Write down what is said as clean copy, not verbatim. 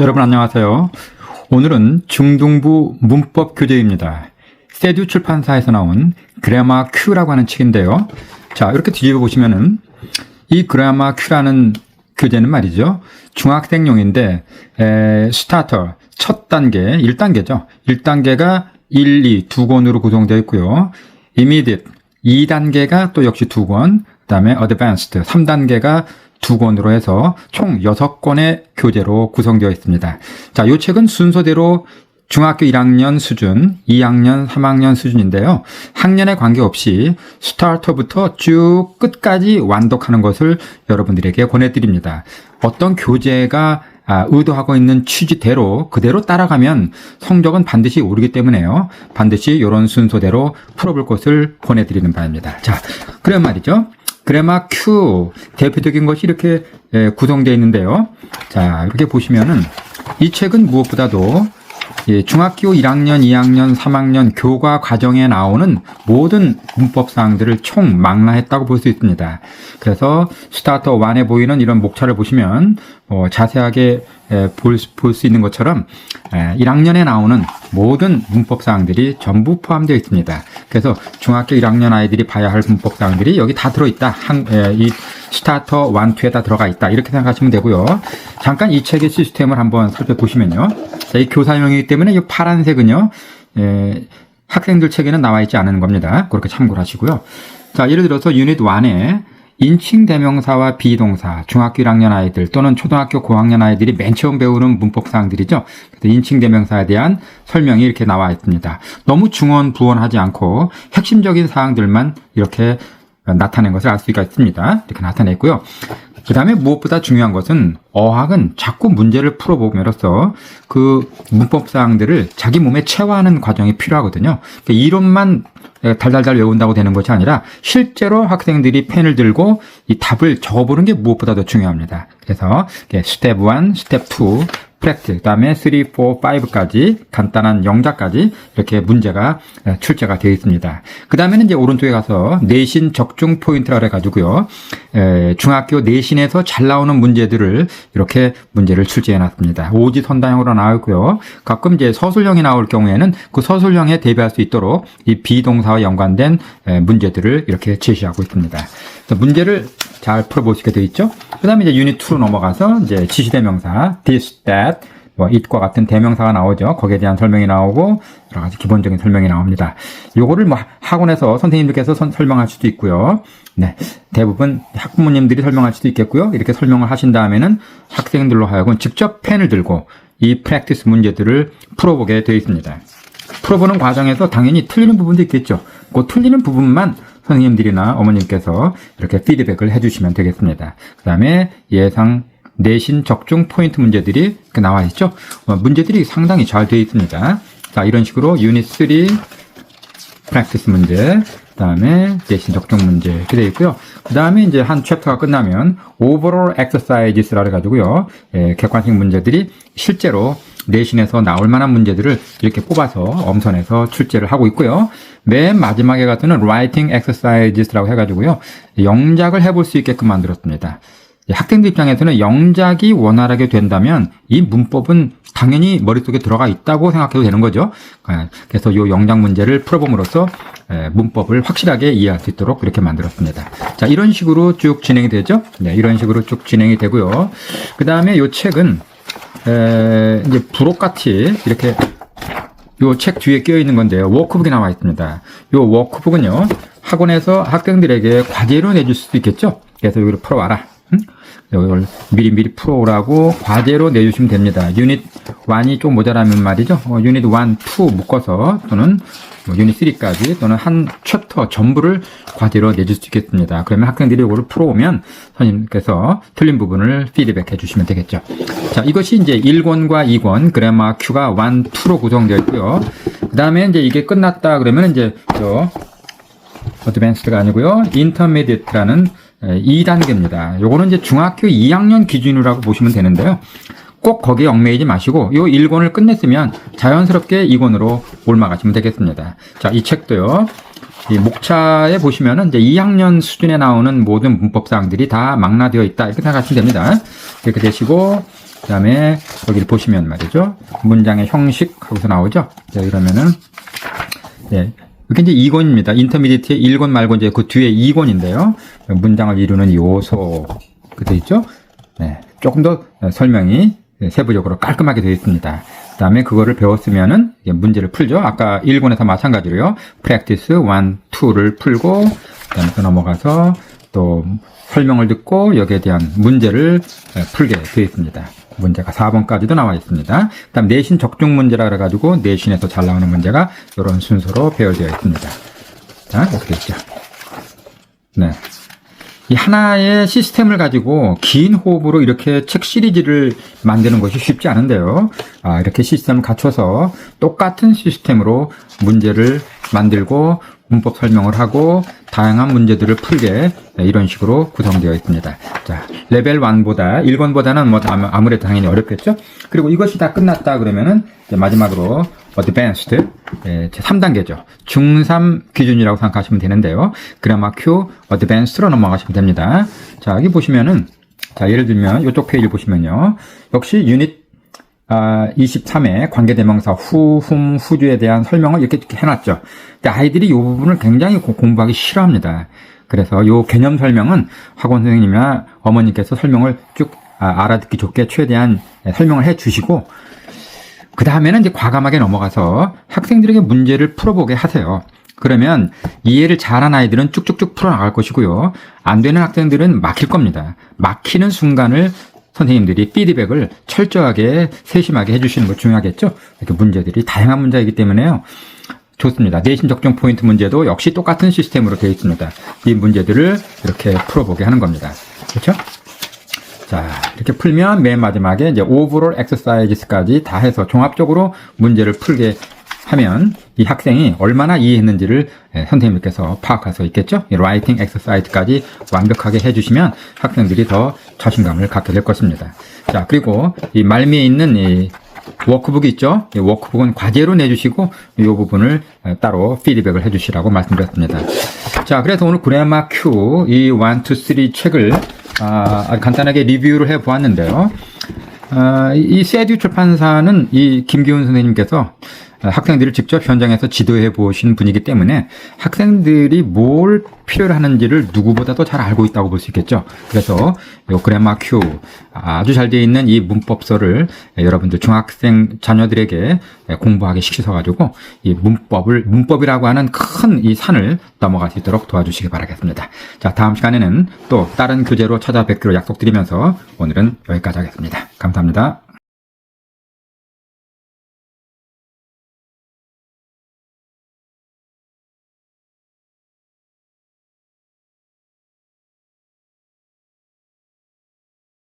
여러분 안녕하세요. 오늘은 중등부 문법 교재입니다. 세듀 출판사에서 나온 그래마 Q라고 하는 책인데요. 자, 이렇게 뒤집어 보시면은 이 그래마 Q라는 교재는 말이죠. 중학생용인데 스타터 첫 단계 1단계죠. 1단계가 1, 2 두 권으로 구성되어 있고요. 이미디엇 2단계가 또 역시 두 권, 그다음에 어드밴스드 3단계가 두 권으로 해서 총 6권의 교재로 구성되어 있습니다. 자, 이 책은 순서대로 중학교 1학년 수준, 2학년, 3학년 수준인데요. 학년에 관계없이 스타터부터 쭉 끝까지 완독하는 것을 여러분들에게 권해드립니다. 어떤 교재가 의도하고 있는 취지대로 그대로 따라가면 성적은 반드시 오르기 때문에요. 반드시 이런 순서대로 풀어볼 것을 권해드리는 바입니다. 자, 그런 말이죠. 그래마 Q 대표적인 것이 이렇게 구성되어 있는데요. 자, 이렇게 보시면은 이 책은 무엇보다도 중학교 1학년, 2학년, 3학년 교과 과정에 나오는 모든 문법 사항들을 총 망라했다고 볼 수 있습니다. 그래서 스타터 1에 보이는 이런 목차를 보시면 자세하게 볼 수 있는 것처럼 1학년에 나오는 모든 문법 사항들이 전부 포함되어 있습니다. 그래서 중학교 1학년 아이들이 봐야 할 문법 사항들이 여기 다 들어있다. 이 스타터 1, 2에 다 들어가 있다. 이렇게 생각하시면 되고요. 잠깐 이 책의 시스템을 한번 살펴보시면요. 자, 이 교사용이기 때문에 이 파란색은요, 학생들 책에는 나와 있지 않은 겁니다. 그렇게 참고를 하시고요. 자, 예를 들어서 유닛 1에 인칭 대명사와 비동사, 중학교 1학년 아이들 또는 초등학교 고학년 아이들이 맨 처음 배우는 문법 사항들이죠. 인칭 대명사에 대한 설명이 이렇게 나와 있습니다. 너무 중원, 부원하지 않고 핵심적인 사항들만 이렇게 나타낸 것을 알 수가 있습니다. 이렇게 나타냈고요. 그 다음에 무엇보다 중요한 것은 어학은 자꾸 문제를 풀어보면서 그 문법 사항들을 자기 몸에 체화하는 과정이 필요하거든요. 그러니까 이론만 달달달 외운다고 되는 것이 아니라 실제로 학생들이 펜을 들고 이 답을 적어보는 게 무엇보다 더 중요합니다. 그래서 스텝 1, 스텝 2, 프랙티스, 그 다음에 3, 4, 5까지 간단한 영작까지 이렇게 문제가 출제가 되어 있습니다. 그 다음에는 이제 오른쪽에 가서 내신 적중 포인트라 해가지고요. 중학교 내신에서 잘 나오는 문제들을 이렇게 문제를 출제해 놨습니다. 오지선다형으로 나오고요. 가끔 이제 서술형이 나올 경우에는 그 서술형에 대비할 수 있도록 이 비동사와 연관된 문제들을 이렇게 제시하고 있습니다. 문제를 잘 풀어볼 수 있게 되어 있죠. 그 다음에 이제 유닛 2로 넘어가서 이제 지시대명사, this, that, it과 같은 대명사가 나오죠. 거기에 대한 설명이 나오고 여러 가지 기본적인 설명이 나옵니다. 요거를 학원에서 선생님들께서 설명할 수도 있고요. 네, 대부분 학부모님들이 설명할 수도 있겠고요. 이렇게 설명을 하신 다음에는 학생들로 하여금 직접 펜을 들고 이 프랙티스 문제들을 풀어보게 되어 있습니다. 풀어보는 과정에서 당연히 틀리는 부분도 있겠죠. 그 틀리는 부분만 선생님들이나 어머님께서 이렇게 피드백을 해주시면 되겠습니다. 그 다음에 예상 내신 적중 포인트 문제들이 이렇게 나와 있죠. 문제들이 상당히 잘 되어 있습니다. 자, 이런 식으로 유닛 3 프랙티스 문제, 그 다음에 내신 적중 문제 이렇게 되어 있고요. 그 다음에 이제 한 챕터가 끝나면 overall exercises라 해가지고요. 객관식 문제들이 실제로 내신에서 나올 만한 문제들을 이렇게 뽑아서 엄선해서 출제를 하고 있고요. 맨 마지막에 가서는 writing exercises라고 해가지고요. 영작을 해볼 수 있게끔 만들었습니다. 학생들 입장에서는 영작이 원활하게 된다면 이 문법은 당연히 머릿속에 들어가 있다고 생각해도 되는 거죠. 그래서 이 영작 문제를 풀어봄으로써 문법을 확실하게 이해할 수 있도록 그렇게 만들었습니다. 자, 이런 식으로 쭉 진행이 되죠. 네, 이런 식으로 쭉 진행이 되고요. 그 다음에 이 책은 이제 부록같이 이렇게 요 책 뒤에 끼어 있는 건데요. 워크북이 나와 있습니다. 요 워크북은요, 학원에서 학생들에게 과제로 내줄 수도 있겠죠. 그래서 여기를 풀어와라. 이걸 미리 풀어오라고 과제로 내주시면 됩니다. 유닛 1이 좀 모자라면 말이죠. 유닛 1, 2 묶어서 또는 유닛 3까지 또는 한 챕터 전부를 과제로 내줄 수 있겠습니다. 그러면 학생들이 이걸 풀어오면 선생님께서 틀린 부분을 피드백해 주시면 되겠죠. 자, 이것이 이제 1권과 2권 그래마 Q가 1, 2로 구성되어 있고요. 그 다음에 이제 이게 끝났다 그러면 이제 어드밴스드가 아니고요. 인터미디엇라는 2단계입니다. 요거는 이제 중학교 2학년 기준이라고 보시면 되는데요. 꼭 거기에 얽매이지 마시고 요 1권을 끝냈으면 자연스럽게 2권으로 올라가시면 되겠습니다. 자, 이 책도요. 이 목차에 보시면은 이제 2학년 수준에 나오는 모든 문법 사항들이 다 망라되어 있다. 이렇게 생각하시면 됩니다. 이렇게 되시고 그 다음에 여기를 보시면 말이죠. 문장의 형식 하고서 나오죠. 자, 이러면은, 예. 이게 이제 2권입니다. 인터미디어트의 1권 말고 이제 그 뒤에 2권인데요. 문장을 이루는 요소, 그 돼 있죠. 네. 조금 더 설명이 세부적으로 깔끔하게 되어 있습니다. 그 다음에 그거를 배웠으면은 문제를 풀죠. 아까 1권에서 마찬가지로요. practice 1, 2를 풀고, 그 다음에 또 넘어가서 또 설명을 듣고 여기에 대한 문제를 풀게 되어 있습니다. 문제가 4번까지도 나와 있습니다. 그 다음 내신 적중 문제라 그래가지고 내신에서 잘 나오는 문제가 이런 순서로 배열되어 있습니다. 자, 이렇게 있죠. 네. 이 하나의 시스템을 가지고 긴 호흡으로 이렇게 책 시리즈를 만드는 것이 쉽지 않은데요. 이렇게 시스템을 갖춰서 똑같은 시스템으로 문제를 만들고 문법 설명을 하고 다양한 문제들을 풀게 이런 식으로 구성되어 있습니다. 자, 레벨 1보다 1권보다는 뭐 아무래도 당연히 어렵겠죠. 그리고 이것이 다 끝났다 그러면은 이제 마지막으로 Advanced 제 3단계죠. 중3 기준이라고 생각하시면 되는데요. 그라마 Q Advanced로 넘어가시면 됩니다. 자, 여기 보시면은 자, 예를 들면 이쪽 페이지 보시면요. 역시 유닛 23회 관계대명사 후, 훔, 후주에 대한 설명을 이렇게 해놨죠. 근데 아이들이 이 부분을 굉장히 공부하기 싫어합니다. 그래서 이 개념 설명은 학원 선생님이나 어머니께서 설명을 쭉 알아듣기 좋게 최대한 설명을 해 주시고, 그 다음에는 이제 과감하게 넘어가서 학생들에게 문제를 풀어보게 하세요. 그러면 이해를 잘한 아이들은 쭉쭉쭉 풀어나갈 것이고요. 안 되는 학생들은 막힐 겁니다. 막히는 순간을 선생님들이 피드백을 철저하게 세심하게 해주시는 거 중요하겠죠. 이렇게 문제들이 다양한 문제이기 때문에요. 좋습니다. 내신 적중 포인트 문제도 역시 똑같은 시스템으로 되어 있습니다. 이 문제들을 이렇게 풀어보게 하는 겁니다. 그렇죠? 자, 이렇게 풀면 맨 마지막에 이제 오버롤 엑서사이즈까지 다 해서 종합적으로 문제를 풀게 하면 이 학생이 얼마나 이해했는지를 선생님께서 파악할 수 있겠죠. 이 라이팅 엑서사이즈까지 완벽하게 해주시면 학생들이 더 자신감을 갖게 될 것입니다. 자, 그리고 이 말미에 있는 이 워크북이 있죠. 이 워크북은 과제로 내주시고 이 부분을 따로 피드백을 해주시라고 말씀드렸습니다. 자, 그래서 오늘 그래마 Q 이 1, 2, 3 책을 간단하게 리뷰를 해보았는데요. 이 세듀 출판사는 이 김기훈 선생님께서 학생들을 직접 현장에서 지도해 보신 분이기 때문에 학생들이 뭘 필요로 하는지를 누구보다도 잘 알고 있다고 볼 수 있겠죠. 그래서 이 그래마 Q 아주 잘 되어 있는 이 문법서를 여러분들 중학생 자녀들에게 공부하게 시키셔 가지고 이 문법이라고 하는 큰 이 산을 넘어갈 수 있도록 도와주시기 바라겠습니다. 자, 다음 시간에는 또 다른 교재로 찾아뵙기로 약속드리면서 오늘은 여기까지 하겠습니다. 감사합니다.